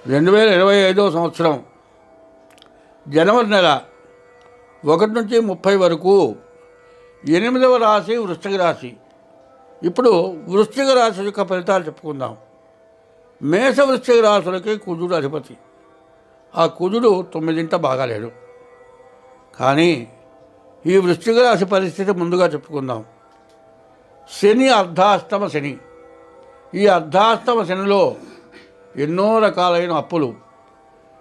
2025 సంవత్సరం జనవరి నెల 1 నుంచి 30 వరకు 8వ రాశి వృశ్చిక రాశి. ఇప్పుడు వృశ్చిక రాశి యొక్క ఫలితాలు చెప్పుకుందాం. మేష వృశ్చిక రాశులకి కుజుడు అధిపతి. ఆ కుజుడు 9 బాగాలేడు. కానీ ఈ వృశ్చిక రాశి పరిస్థితి ముందుగా చెప్పుకుందాం. శని అర్ధాష్టమ శని. ఈ అర్ధాష్టమ శనిలో ఎన్నో రకాలైన అప్పులు,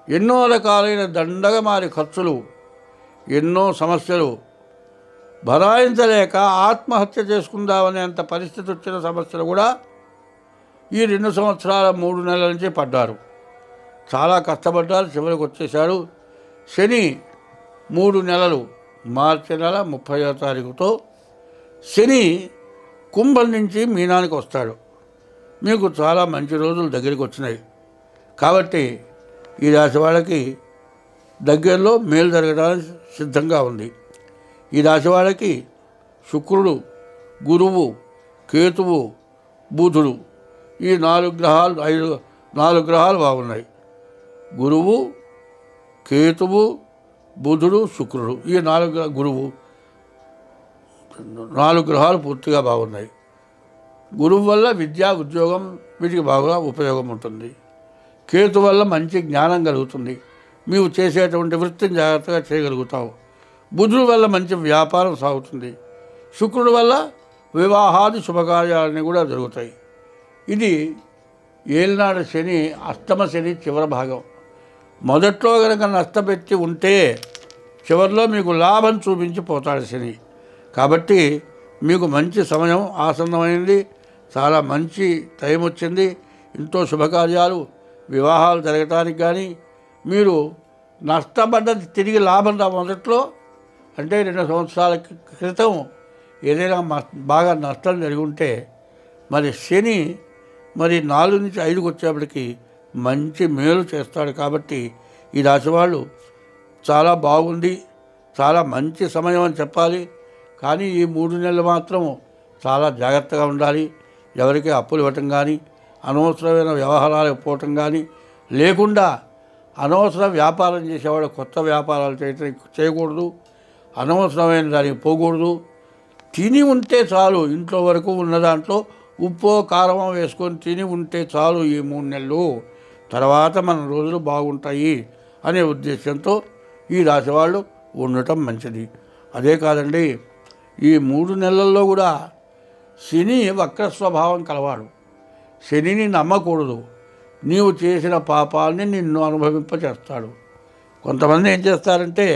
ఎన్నో రకాలైన దండగమారి ఖర్చులు, ఎన్నో సమస్యలు భరాయించలేక ఆత్మహత్య చేసుకుందామనేంత పరిస్థితి వచ్చిన సమస్యలు కూడా ఈ 2 సంవత్సరాల 3 నెలల నుంచి పడ్డారు. చాలా కష్టపడ్డారు, చివరికి వచ్చేశారు. శని 3 నెలలు, మార్చి నెల 30వ తారీఖుతో శని కుంభం నుంచి మీనానికి వస్తాడు. మీకు చాలా మంచి రోజులు దగ్గరికి వచ్చినాయి. కాబట్టి ఈ రాశి వాళ్ళకి దగ్గరలో మేలు జరగడానికి సిద్ధంగా ఉంది. ఈ రాశి వాళ్ళకి శుక్రుడు, గురువు, కేతువు, బుధుడు ఈ 4 గ్రహాలు బాగున్నాయి. గురువు, కేతువు, బుధుడు, శుక్రుడు ఈ 4 గ్రహాలు పూర్తిగా బాగున్నాయి. గురువు వల్ల విద్య, ఉద్యోగం వీటికి బాగా ఉపయోగం ఉంటుంది. కేతు వల్ల మంచి జ్ఞానం కలుగుతుంది. నీవు చేసేటువంటి వృత్తిని జాగ్రత్తగా చేయగలుగుతావు. బుధుడు వల్ల మంచి వ్యాపారం సాగుతుంది. శుక్రుడు వల్ల వివాహాది శుభకార్యాలన్నీ కూడా జరుగుతాయి. ఇది ఏలినాడు శని, అష్టమ శని చివరి భాగం. మొదట్లో కనుక నష్టపెట్టి ఉంటే చివరిలో మీకు లాభం చూపించి పోతాడు శని. కాబట్టి మీకు మంచి సమయం ఆసన్నమైంది. చాలా మంచి టైం వచ్చింది. ఎంతో శుభకార్యాలు, వివాహాలు జరగటానికి కానీ, మీరు నష్టపడ్డది తిరిగి లాభం మొదట్లో అంటే 2 సంవత్సరాల క్రితం ఏదైనా బాగా నష్టం జరిగి ఉంటే మరి శని 4 నుంచి 5కి వచ్చేప్పటికి మంచి మేలు చేస్తాడు. కాబట్టి ఈ రాశి వాళ్ళు చాలా బాగుంది, చాలా మంచి సమయం అని చెప్పాలి. కానీ ఈ 3 నెలలు మాత్రం చాలా జాగ్రత్తగా ఉండాలి. ఎవరికి అప్పులు ఇవ్వటం కానీ, అనవసరమైన వ్యవహారాలకు పోవటం కానీ లేకుండా, అనవసర వ్యాపారం చేసేవాడు కొత్త వ్యాపారాలు చేయకూడదు. అనవసరమైన దానికి పోకూడదు. తిని ఉంటే చాలు, ఇంట్లో వరకు ఉన్న దాంట్లో ఉప్పు కారమో వేసుకొని తిని ఉంటే చాలు ఈ 3 నెలలు. తర్వాత మన రోజులు బాగుంటాయి అనే ఉద్దేశంతో ఈ రాశి వాళ్ళు ఉండటం మంచిది. అదే కాదండి, ఈ 3 నెలల్లో కూడా శని వక్ర స్వభావం కలవాడు. శనిని నమ్మకూడదు. నీవు చేసిన పాపాలని నిన్ను అనుభవింపచేస్తాడు. కొంతమంది ఏం చేస్తారంటే,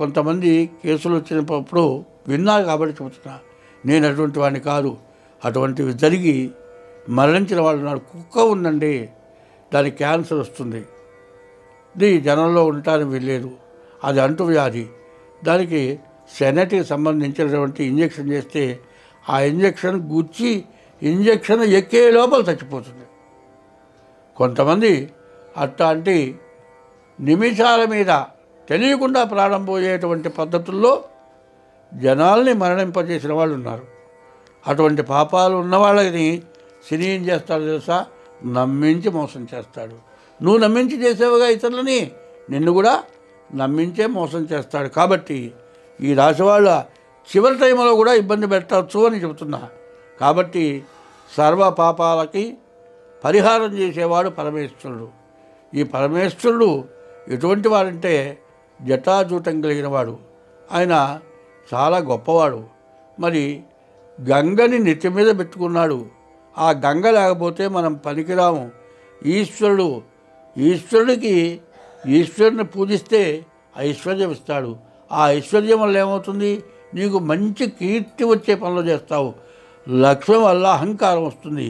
కొంతమంది కేసులు వచ్చినప్పుడు విన్నారు కాబట్టి చెబుతున్నా. నేను అటువంటి వాడిని కాదు. అటువంటివి జరిగి మరణించిన వాళ్ళు నాడు. కుక్క ఉందండి, దానికి క్యాన్సర్ వస్తుంది. ఇది జనంలో ఉండటానికి వెళ్ళలేదు. అది అంటువ్యాధి. దానికి సెనెట్కి సంబంధించినటువంటి ఇంజెక్షన్ చేస్తే ఆ ఇంజెక్షన్ గుచ్చి ఇంజెక్షన్ ఎక్కే లోపల చచ్చిపోతుంది. కొంతమంది అట్లాంటి నిమిషాల మీద తెలియకుండా ప్రాణం పోయేటువంటి పద్ధతుల్లో జనాల్ని మరణింపజేసిన వాళ్ళు ఉన్నారు. అటువంటి పాపాలు ఉన్నవాళ్ళని శని ఏం చేస్తాడు తెలుసా? నమ్మించి మోసం చేస్తాడు. నువ్వు నమ్మించి చేసేవుగా ఇతరులని, నిన్ను కూడా నమ్మించే మోసం చేస్తాడు. కాబట్టి ఈ రాశి వాళ్ళ చివరి టైంలో కూడా ఇబ్బంది పెట్టవచ్చు అని చెబుతున్నా. కాబట్టి సర్వ పాపాలకి పరిహారం చేసేవాడు పరమేశ్వరుడు. ఈ పరమేశ్వరుడు ఎటువంటి వాడంటే జటాజూటం కలిగిన వాడు. ఆయన చాలా గొప్పవాడు. మరి గంగని నెత్తి మీద పెట్టుకున్నాడు. ఆ గంగ లేకపోతే మనం పనికిరాము. ఈశ్వరుడిని పూజిస్తే ఐశ్వర్యం ఇస్తాడు. ఆ ఐశ్వర్యం వల్ల ఏమవుతుంది? నీకు మంచి కీర్తి వచ్చే పనులు చేస్తావు. లక్ష్మి వల్ల అహంకారం వస్తుంది.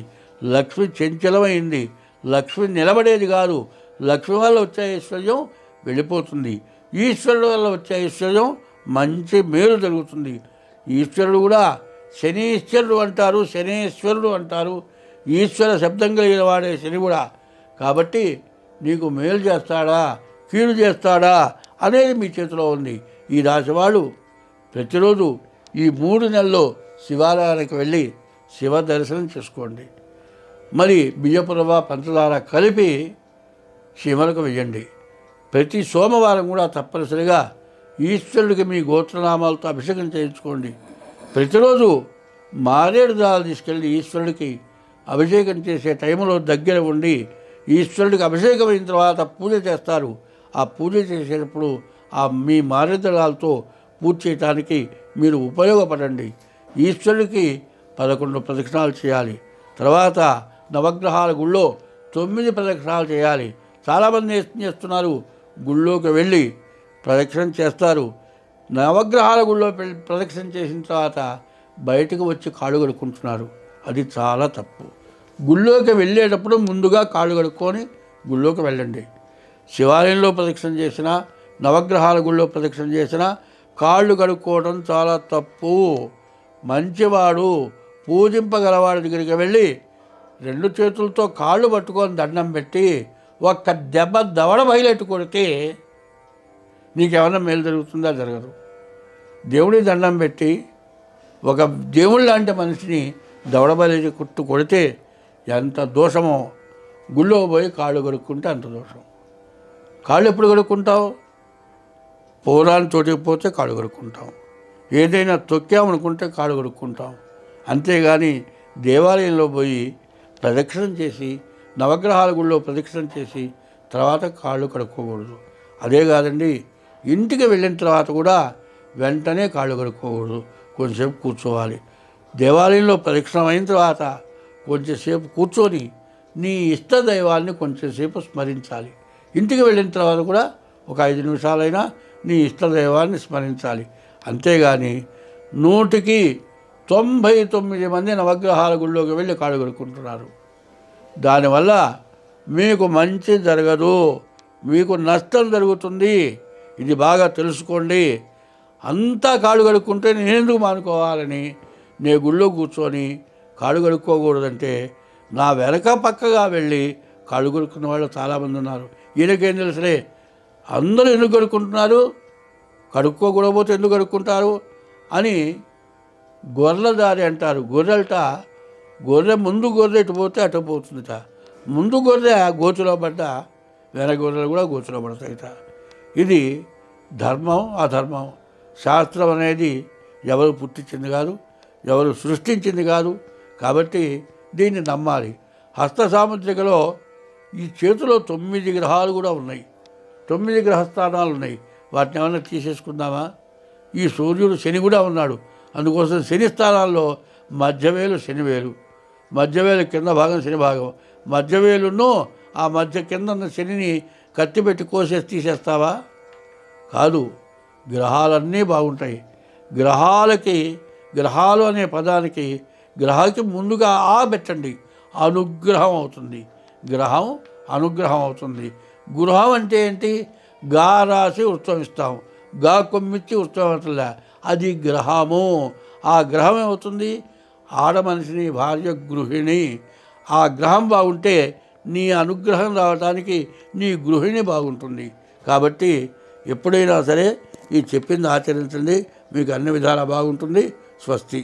లక్ష్మి చంచలమైంది. లక్ష్మి నిలబడేది కాదు. లక్ష్మి వల్ల వచ్చే ఐశ్వర్యం వెళ్ళిపోతుంది. ఈశ్వరుడు వల్ల వచ్చే ఐశ్వర్యం మంచి మేలు జరుగుతుంది. ఈశ్వరుడు కూడా శనీశ్వరుడు అంటారు, శనేశ్వరుడు అంటారు. ఈశ్వర శబ్దం కలిగిన వాడే శని కూడా. కాబట్టి నీకు మేలు చేస్తాడా, కీడు చేస్తాడా అనేది మీ చేతిలో ఉంది. ఈ రాశి వాళ్ళు ప్రతిరోజు ఈ 3 నెలల్లో శివాలయానికి వెళ్ళి శివ దర్శనం చేసుకోండి. మరి బియ్యపు రవ్వ పంచదార కలిపి చీమలకు వేయండి. ప్రతి సోమవారం కూడా తప్పనిసరిగా ఈశ్వరుడికి మీ గోత్రనామాలతో అభిషేకం చేయించుకోండి. ప్రతిరోజు మారేడు దాలు తీసుకెళ్ళి ఈశ్వరుడికి అభిషేకం చేసే టైంలో దగ్గర ఉండి ఈశ్వరుడికి అభిషేకం అయిన తర్వాత పూజ చేస్తారు. ఆ పూజ చేసేటప్పుడు మీ మారేడు దళాలతో పూజ చేయటానికి మీరు ఉపయోగపడండి. ఈశ్వరుడికి 11 ప్రదక్షిణాలు చేయాలి. తర్వాత నవగ్రహాల గుళ్ళో 9 ప్రదక్షిణాలు చేయాలి. చాలామంది ఏం చేస్తున్నారు, గుళ్ళోకి వెళ్ళి ప్రదక్షిణ చేస్తారు. నవగ్రహాల గుళ్ళో ప్రదక్షిణ చేసిన తర్వాత బయటకు వచ్చి కాళ్ళు కడుక్కుంటున్నారు. అది చాలా తప్పు. గుళ్ళోకి వెళ్ళేటప్పుడు ముందుగా కాళ్ళు కడుక్కొని గుళ్ళోకి వెళ్ళండి. శివాలయంలో ప్రదక్షిణ చేసినా, నవగ్రహాల గుళ్ళో ప్రదక్షిణ చేసినా కాళ్ళు కడుక్కోవడం చాలా తప్పు. మంచివాడు పూజింపగలవాడి దగ్గరికి వెళ్ళి 2 చేతులతో కాళ్ళు పట్టుకొని దండం పెట్టి ఒక్క దెబ్బ దవడ బయలెట్టు కొడితే నీకేమన్నా మేలు జరుగుతుందా? జరగదు. దేవుడి దండం పెట్టి ఒక దేవుళ్ళ లాంటి మనిషిని దవడ బయలు కొడితే ఎంత దోషమో. గుళ్ళో పోయి కాళ్ళు కడుక్కుంటే అంత దోషం. కాళ్ళు ఎప్పుడు కడుక్కుంటావు? పౌరాన్ని చోటికి పోతే కాళ్ళు కడుక్కుంటాం. ఏదైనా తొక్కామనుకుంటే కాళ్ళు కడుక్కుంటాం. అంతేగాని దేవాలయంలో పోయి ప్రదక్షిణం చేసి, నవగ్రహాల గుళ్ళో ప్రదక్షిణం చేసి తర్వాత కాళ్ళు కడుక్కోకూడదు. అదే కాదండి, ఇంటికి వెళ్ళిన తర్వాత కూడా వెంటనే కాళ్ళు కడుక్కోకూడదు. కొంచెంసేపు కూర్చోవాలి. దేవాలయంలో ప్రదక్షిణం అయిన తర్వాత కొంచెంసేపు కూర్చొని నీ ఇష్ట దైవాన్ని కొంచెంసేపు స్మరించాలి. ఇంటికి వెళ్ళిన తర్వాత కూడా ఒక 5 నిమిషాలైనా నీ ఇష్ట దైవాన్ని స్మరించాలి. అంతేగాని 100కి 99 మంది నవగ్రహాల గుళ్ళోకి వెళ్ళి కాళ్ళు కడుక్కుంటున్నారు. దానివల్ల మీకు మంచి జరగదు, మీకు నష్టం జరుగుతుంది. ఇది బాగా తెలుసుకోండి. అంతా కాళ్ళు కడుక్కుంటే నేనెందుకు మానుకోవాలని నే గుళ్ళో కూర్చొని కాళ్ళు కడుక్కోకూడదంటే నా వెనక పక్కగా వెళ్ళి కాళ్ళు కడుక్కున్న వాళ్ళు చాలామంది ఉన్నారు. ఈయనకేం తెలుసులే, అందరూ ఎందుకు కడుక్కుంటున్నారు, కడుక్కోకూడకపోతే ఎందుకు కడుక్కుంటారు అని గొర్రెల దారి అంటారు. గొర్రె ముందు గొర్రె ఇటు పోతే అటు పోతుందిట. ముందు గొర్రె గోచులో పడ్డ వెనక గొర్రెలు కూడా గోచులో పడతాయిట. ఇది ధర్మం అధర్మం. శాస్త్రం అనేది ఎవరు పుట్టించింది కాదు, ఎవరు సృష్టించింది కాదు. కాబట్టి దీన్ని నమ్మాలి. హస్త సాముద్రికలో ఈ చేతిలో 9 గ్రహాలు కూడా ఉన్నాయి. 9 గ్రహస్థానాలు ఉన్నాయి. వాటిని ఏమన్నా తీసేసుకుందామా? ఈ సూర్యుడు శని కూడా ఉన్నాడు. అందుకోసం శని స్థానాల్లో మధ్యవేలు శనివేలు, మధ్యవేలు కింద భాగం శని భాగం. మధ్యవేలును ఆ మధ్య కింద ఉన్న శనిని కత్తిపెట్టి కోసేసి తీసేస్తావా? కాదు. గ్రహాలన్నీ బాగుంటాయి. గ్రహాలు అనే పదానికి గ్రహానికి ముందుగా పెట్టండి. అనుగ్రహం అవుతుంది. గ్రహం అనుగ్రహం అవుతుంది. గృహం అంటే ఏంటి? గా రాసి ఉత్సవిస్తాం, గా కొమ్మిచ్చి ఉత్సవం. అది గ్రహము. ఆ గ్రహం ఏమవుతుంది? ఆడ మనిషిని, భార్య గృహిణి. ఆ గ్రహం బాగుంటే నీ అనుగ్రహం రావడానికి నీ గృహిణి బాగుంటుంది. కాబట్టి ఎప్పుడైనా సరే ఈ చెప్పింది ఆచరించండి. మీకు అన్ని విధాలా బాగుంటుంది. స్వస్తి.